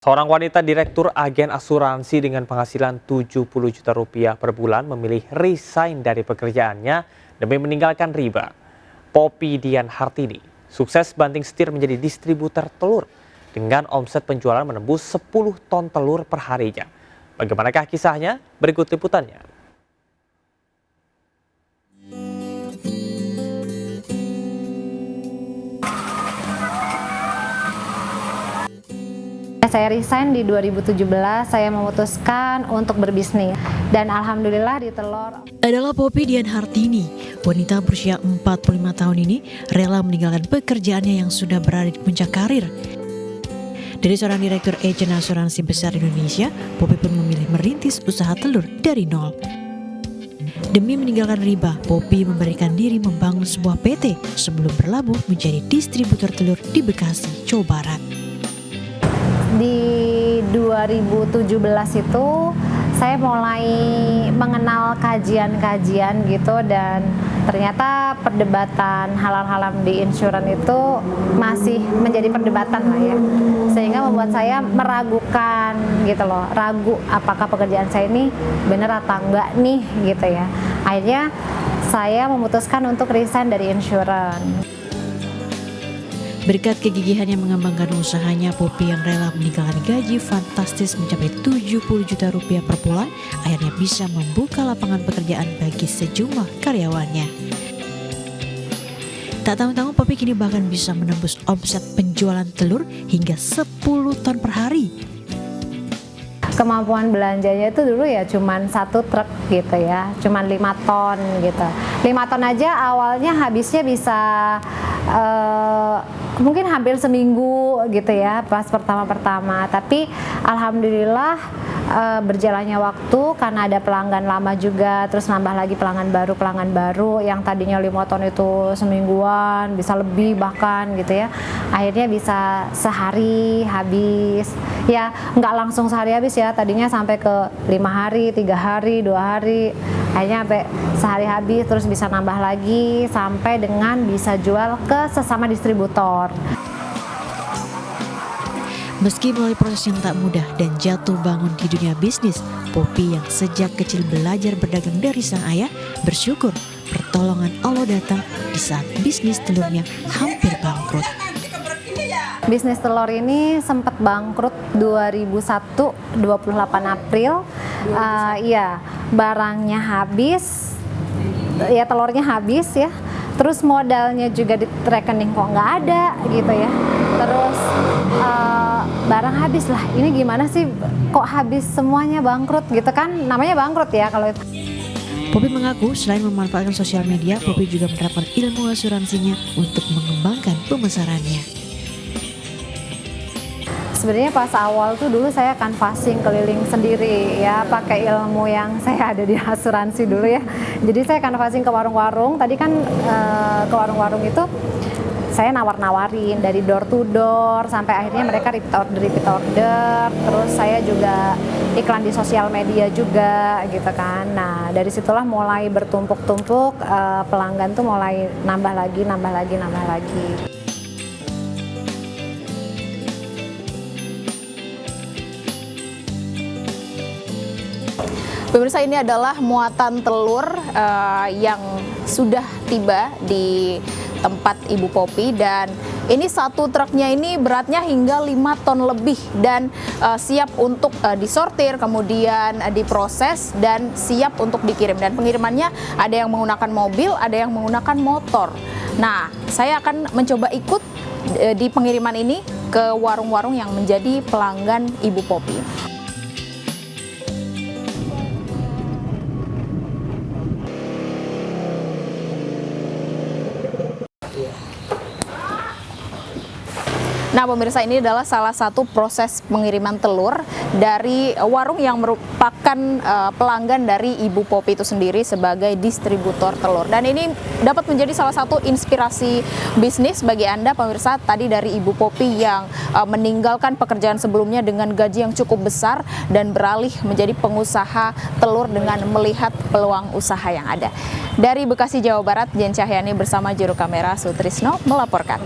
Seorang wanita direktur agen asuransi dengan penghasilan 70 juta rupiah per bulan memilih resign dari pekerjaannya demi meninggalkan riba. Poppy Dian Hartini sukses banting setir menjadi distributor telur dengan omset penjualan menembus 10 ton telur per harinya. Bagaimanakah kisahnya? Berikut liputannya. Saya resign di 2017, saya memutuskan untuk berbisnis. Dan alhamdulillah di telur. Adalah Poppy Dian Hartini, wanita berusia 45 tahun ini rela meninggalkan pekerjaannya yang sudah berada di puncak karir. Dari seorang direktur agen asuransi besar Indonesia, Poppy pun memilih merintis usaha telur dari nol. Demi meninggalkan riba, Poppy memberikan diri membangun sebuah PT sebelum berlabuh menjadi distributor telur di Bekasi, Jawa Barat. Di 2017 itu saya mulai mengenal kajian-kajian gitu, dan ternyata perdebatan halal-haram di insurans itu masih menjadi perdebatan lah ya, sehingga membuat saya meragukan gitu loh, ragu apakah pekerjaan saya ini benar atau enggak nih gitu ya. Akhirnya saya memutuskan untuk resign dari insurans. Berkat kegigihannya mengembangkan usahanya, Poppy yang rela meninggalkan gaji fantastis mencapai 70 juta rupiah per bulan, akhirnya bisa membuka lapangan pekerjaan bagi sejumlah karyawannya. Tak tanggung-tanggung, Poppy kini bahkan bisa menembus omset penjualan telur hingga 10 ton per hari. Kemampuan belanjanya itu dulu ya cuman 1 truk gitu ya, cuman 5 ton gitu. 5 ton aja awalnya habisnya bisa mungkin hampir seminggu gitu ya pas pertama-pertama. Tapi alhamdulillah berjalannya waktu karena ada pelanggan lama juga, terus nambah lagi pelanggan baru yang tadinya 5 ton itu semingguan bisa lebih bahkan gitu ya. Akhirnya bisa sehari habis. Ya nggak langsung sehari habis ya, tadinya sampai ke 5 hari, 3 hari, 2 hari, akhirnya sampai sehari habis, terus bisa nambah lagi sampai dengan bisa jual ke sesama distributor. Meski melalui proses yang tak mudah dan jatuh bangun di dunia bisnis, Poppy yang sejak kecil belajar berdagang dari sang ayah bersyukur pertolongan Allah datang di saat bisnis telurnya hampir bangkrut. Bisnis telur ini sempat bangkrut 2001, 28 April. Iya, barangnya habis, ya telurnya habis ya. Terus modalnya juga di rekening kok nggak ada gitu ya. Terus barang habis lah. Ini gimana sih? Kok habis semuanya bangkrut gitu kan? Namanya bangkrut ya kalau itu. Poppy mengaku selain memanfaatkan sosial media, Poppy juga menerapkan ilmu asuransinya untuk mengembangkan pemasarannya. Sebenarnya pas awal tuh dulu saya canvassing keliling sendiri ya, pakai ilmu yang saya ada di asuransi dulu ya. Jadi saya canvassing ke warung-warung. Tadi kan ke warung-warung itu saya nawar-nawarin dari door to door sampai akhirnya mereka repeat order. Terus saya juga iklan di sosial media juga gitu kan. Nah dari situlah mulai bertumpuk-tumpuk, pelanggan tuh mulai nambah lagi. Pemirsa, ini adalah muatan telur yang sudah tiba di tempat Ibu Poppy, dan ini satu truknya ini beratnya hingga 5 ton lebih dan siap untuk disortir, kemudian diproses dan siap untuk dikirim. Dan pengirimannya ada yang menggunakan mobil, ada yang menggunakan motor. Nah, saya akan mencoba ikut di pengiriman ini ke warung-warung yang menjadi pelanggan Ibu Poppy. Nah pemirsa, ini adalah salah satu proses pengiriman telur dari warung yang merupakan pelanggan dari Ibu Poppy itu sendiri sebagai distributor telur. Dan ini dapat menjadi salah satu inspirasi bisnis bagi Anda pemirsa, tadi dari Ibu Poppy yang meninggalkan pekerjaan sebelumnya dengan gaji yang cukup besar dan beralih menjadi pengusaha telur dengan melihat peluang usaha yang ada. Dari Bekasi, Jawa Barat, Dian Cahyani bersama juru kamera Sutrisno melaporkan.